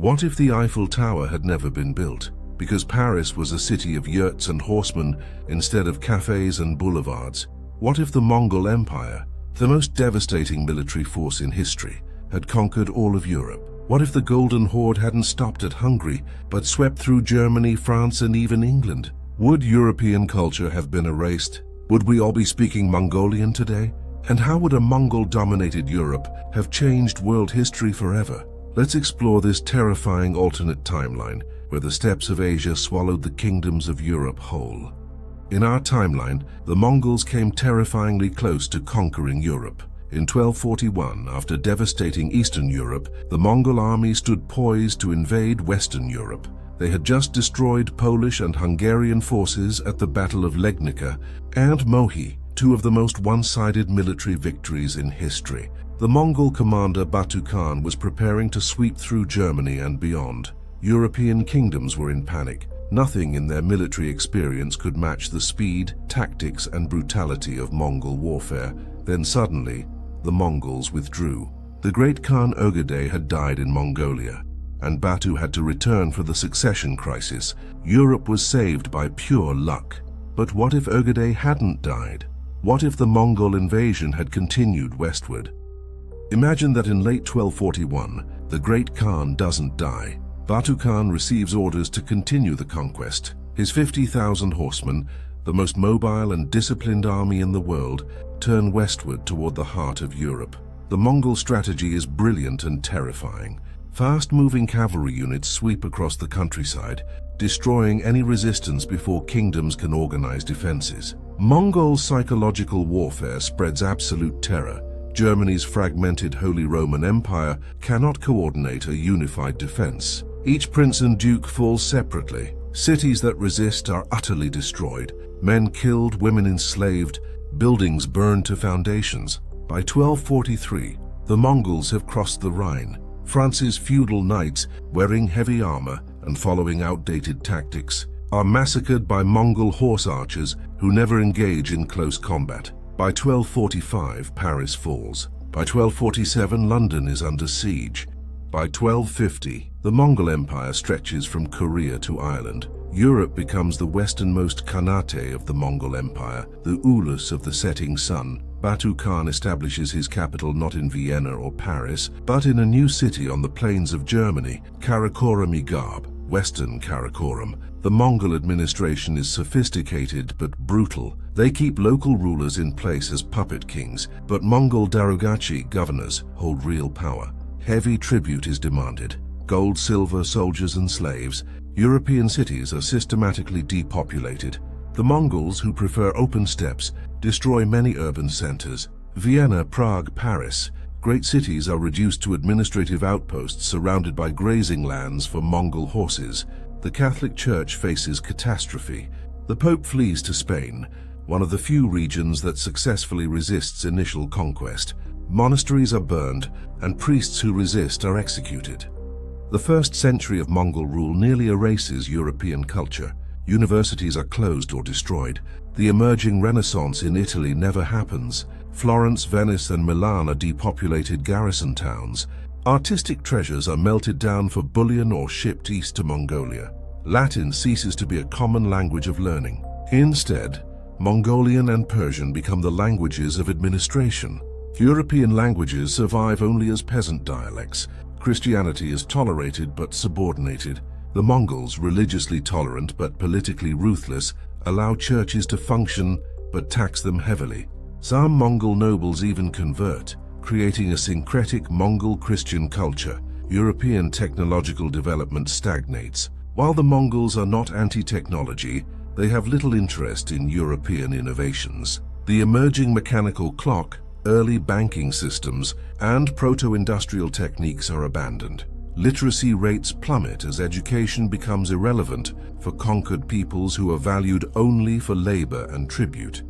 What if the Eiffel Tower had never been built, because Paris was a city of yurts and horsemen instead of cafes and boulevards? What if the Mongol Empire, the most devastating military force in history, had conquered all of Europe? What if the Golden Horde hadn't stopped at Hungary, but swept through Germany, France, and even England? Would European culture have been erased? Would we all be speaking Mongolian today? And how would a Mongol-dominated Europe have changed world history forever? Let's explore this terrifying alternate timeline, where the steppes of Asia swallowed the kingdoms of Europe whole. In our timeline, the Mongols came terrifyingly close to conquering Europe. In 1241, after devastating Eastern Europe, the Mongol army stood poised to invade Western Europe. They had just destroyed Polish and Hungarian forces at the Battle of Legnica and Mohi, two of the most one-sided military victories in history. The Mongol commander Batu Khan was preparing to sweep through Germany and beyond. European kingdoms were in panic. Nothing in their military experience could match the speed, tactics, and brutality of Mongol warfare. Then suddenly, the Mongols withdrew. The great Khan Ögedei had died in Mongolia, and Batu had to return for the succession crisis. Europe was saved by pure luck. But what if Ögedei hadn't died? What if the Mongol invasion had continued westward? Imagine that in late 1241, the great Khan doesn't die. Batu Khan receives orders to continue the conquest. His 50,000 horsemen, the most mobile and disciplined army in the world, turn westward toward the heart of Europe. The Mongol strategy is brilliant and terrifying. Fast-moving cavalry units sweep across the countryside, destroying any resistance before kingdoms can organize defenses. Mongol psychological warfare spreads absolute terror. Germany's fragmented Holy Roman Empire cannot coordinate a unified defense. Each prince and duke falls separately. Cities that resist are utterly destroyed. Men killed, women enslaved, buildings burned to foundations. By 1243, the Mongols have crossed the Rhine. France's feudal knights, wearing heavy armor and following outdated tactics, are massacred by Mongol horse archers who never engage in close combat. By 1245, Paris falls. By 1247, London is under siege. By 1250, the Mongol Empire stretches from Korea to Ireland. Europe becomes the westernmost Khanate of the Mongol Empire, the Ulus of the setting sun. Batu Khan establishes his capital not in Vienna or Paris, but in a new city on the plains of Germany, Karakorum-i-Garb, Western Karakorum. The Mongol administration is sophisticated but brutal. They keep local rulers in place as puppet kings, but Mongol Darugachi governors hold real power. Heavy tribute is demanded. Gold, silver, soldiers and slaves. European cities are systematically depopulated. The Mongols, who prefer open steppes, destroy many urban centers. Vienna, Prague, Paris. Great cities are reduced to administrative outposts surrounded by grazing lands for Mongol horses. The Catholic Church faces catastrophe. The Pope flees to Spain, one of the few regions that successfully resists initial conquest. Monasteries are burned, and priests who resist are executed. The first century of Mongol rule nearly erases European culture. Universities are closed or destroyed. The emerging Renaissance in Italy never happens. Florence, Venice, and Milan are depopulated garrison towns. Artistic treasures are melted down for bullion or shipped east to Mongolia. Latin ceases to be a common language of learning. Instead, Mongolian and Persian become the languages of administration. European languages survive only as peasant dialects. Christianity is tolerated but subordinated. The Mongols, religiously tolerant but politically ruthless, allow churches to function but tax them heavily. Some Mongol nobles even convert, creating a syncretic Mongol Christian culture. European technological development stagnates. While the Mongols are not anti-technology, they have little interest in European innovations. The emerging mechanical clock, early banking systems, and proto-industrial techniques are abandoned. Literacy rates plummet as education becomes irrelevant for conquered peoples who are valued only for labor and tribute.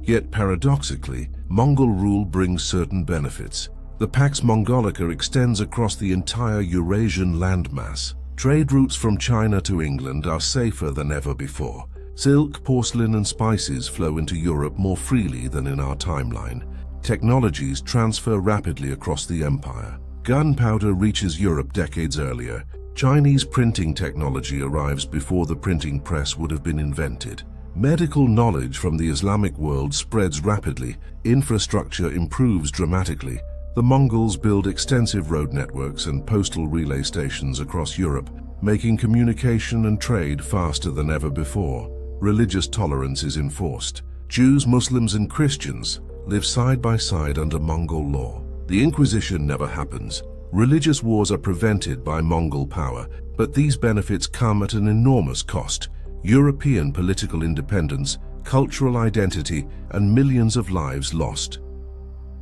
Yet paradoxically, Mongol rule brings certain benefits. The Pax Mongolica extends across the entire Eurasian landmass. Trade routes from China to England are safer than ever before. Silk, porcelain, and spices flow into Europe more freely than in our timeline. Technologies transfer rapidly across the empire. Gunpowder reaches Europe decades earlier. Chinese printing technology arrives before the printing press would have been invented. Medical knowledge from the Islamic world spreads rapidly, infrastructure improves dramatically. The Mongols build extensive road networks and postal relay stations across Europe, making communication and trade faster than ever before. Religious tolerance is enforced. Jews, Muslims, and Christians live side by side under Mongol law. The Inquisition never happens. Religious wars are prevented by Mongol power, but these benefits come at an enormous cost. European political independence, cultural identity, and millions of lives lost.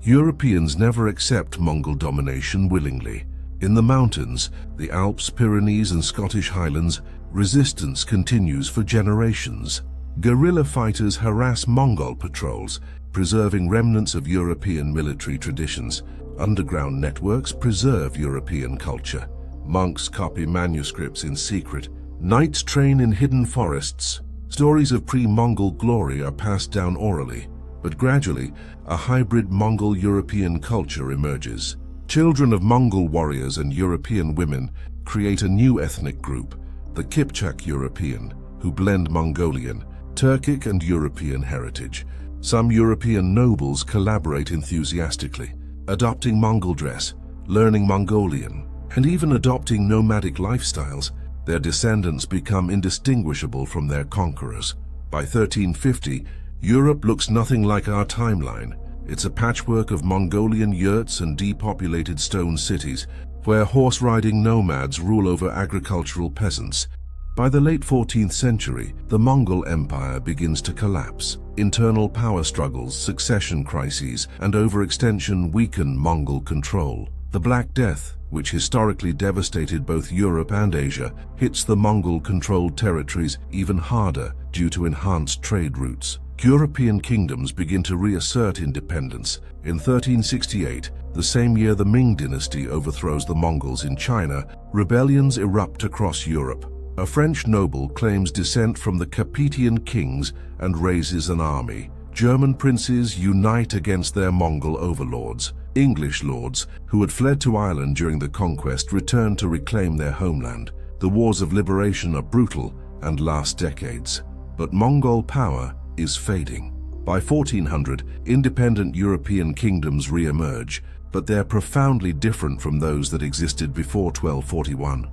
Europeans never accept Mongol domination willingly. In the mountains, the Alps, Pyrenees, and Scottish Highlands, resistance continues for generations. Guerrilla fighters harass Mongol patrols, preserving remnants of European military traditions. Underground networks preserve European culture. Monks copy manuscripts in secret. Knights train in hidden forests. Stories of pre-Mongol glory are passed down orally, but gradually, a hybrid Mongol-European culture emerges. Children of Mongol warriors and European women create a new ethnic group, the Kipchak European, who blend Mongolian, Turkic, and European heritage. Some European nobles collaborate enthusiastically, adopting Mongol dress, learning Mongolian, and even adopting nomadic lifestyles. Their descendants become indistinguishable from their conquerors. By 1350, Europe looks nothing like our timeline. It's a patchwork of Mongolian yurts and depopulated stone cities, where horse-riding nomads rule over agricultural peasants. By the late 14th century, the Mongol Empire begins to collapse. Internal power struggles, succession crises, and overextension weaken Mongol control. The Black Death, which historically devastated both Europe and Asia, hits the Mongol-controlled territories even harder due to enhanced trade routes. European kingdoms begin to reassert independence. In 1368, the same year the Ming dynasty overthrows the Mongols in China, rebellions erupt across Europe. A French noble claims descent from the Capetian kings and raises an army. German princes unite against their Mongol overlords. English lords, who had fled to Ireland during the Conquest, return to reclaim their homeland. The wars of liberation are brutal and last decades. But Mongol power is fading. By 1400, independent European kingdoms re-emerge, but they're profoundly different from those that existed before 1241.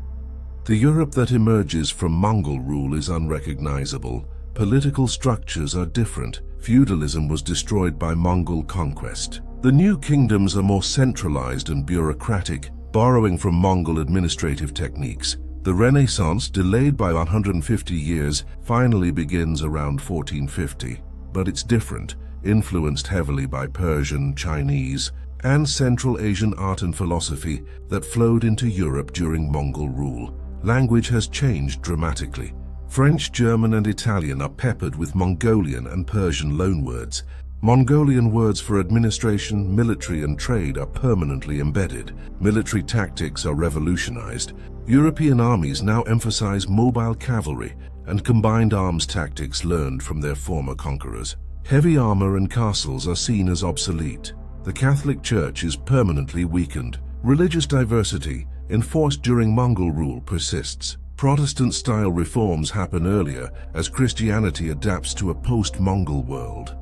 The Europe that emerges from Mongol rule is unrecognizable. Political structures are different. Feudalism was destroyed by Mongol conquest. The new kingdoms are more centralized and bureaucratic, borrowing from Mongol administrative techniques. The Renaissance, delayed by 150 years, finally begins around 1450. But it's different, influenced heavily by Persian, Chinese, and Central Asian art and philosophy that flowed into Europe during Mongol rule. Language has changed dramatically. French, German, and Italian are peppered with Mongolian and Persian loanwords. Mongolian words for administration, military, and trade are permanently embedded. Military tactics are revolutionized. European armies now emphasize mobile cavalry and combined arms tactics learned from their former conquerors. Heavy armor and castles are seen as obsolete. The Catholic Church is permanently weakened. Religious diversity, enforced during Mongol rule, persists. Protestant-style reforms happen earlier as Christianity adapts to a post-Mongol world.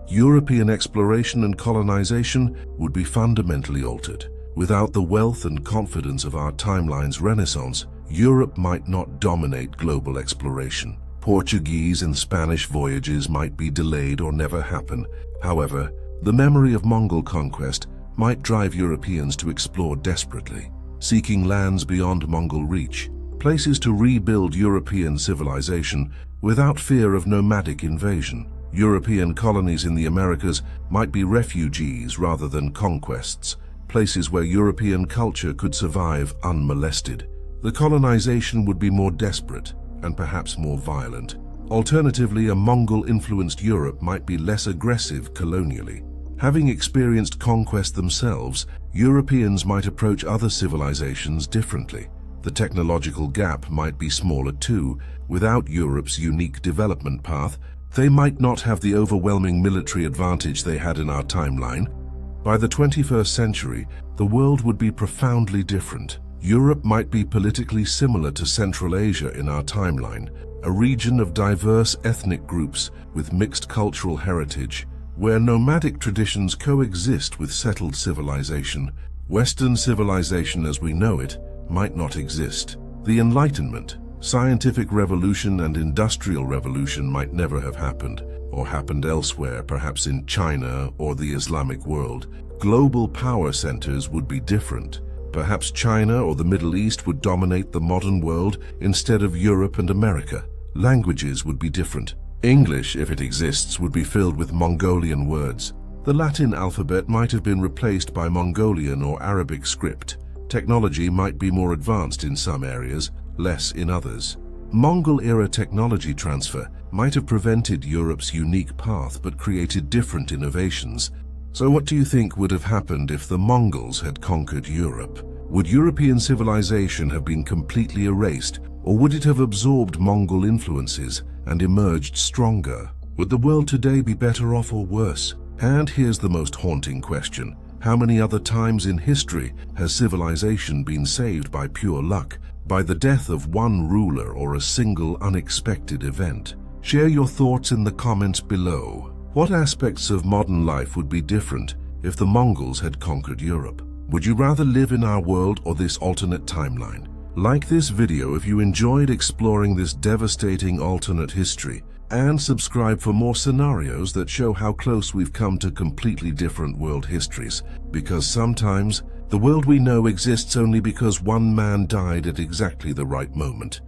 European exploration and colonization would be fundamentally altered. Without the wealth and confidence of our timeline's Renaissance, Europe might not dominate global exploration. Portuguese and Spanish voyages might be delayed or never happen. However, the memory of Mongol conquest might drive Europeans to explore desperately, seeking lands beyond Mongol reach, places to rebuild European civilization without fear of nomadic invasion. European colonies in the Americas might be refugees rather than conquests, places where European culture could survive unmolested. The colonization would be more desperate and perhaps more violent. Alternatively, a Mongol-influenced Europe might be less aggressive colonially. Having experienced conquest themselves, Europeans might approach other civilizations differently. The technological gap might be smaller too. Without Europe's unique development path, they might not have the overwhelming military advantage they had in our timeline. By the 21st century, the world would be profoundly different. Europe might be politically similar to Central Asia in our timeline, a region of diverse ethnic groups with mixed cultural heritage, where nomadic traditions coexist with settled civilization. Western civilization as we know it might not exist. The Enlightenment, scientific revolution and industrial revolution might never have happened, or happened elsewhere, perhaps in China or the Islamic world. Global power centers would be different. Perhaps China or the Middle East would dominate the modern world instead of Europe and America. Languages would be different. English, if it exists, would be filled with Mongolian words. The Latin alphabet might have been replaced by Mongolian or Arabic script. Technology might be more advanced in some areas, less in others. Mongol-era technology transfer might have prevented Europe's unique path but created different innovations. So what do you think would have happened if the Mongols had conquered Europe? Would European civilization have been completely erased, or would it have absorbed Mongol influences and emerged stronger? Would the world today be better off or worse? And here's the most haunting question. How many other times in history has civilization been saved by pure luck, by the death of one ruler or a single unexpected event? Share your thoughts in the comments below. What aspects of modern life would be different if the Mongols had conquered Europe? Would you rather live in our world or this alternate timeline? Like this video if you enjoyed exploring this devastating alternate history, and subscribe for more scenarios that show how close we've come to completely different world histories, because sometimes the world we know exists only because one man died at exactly the right moment.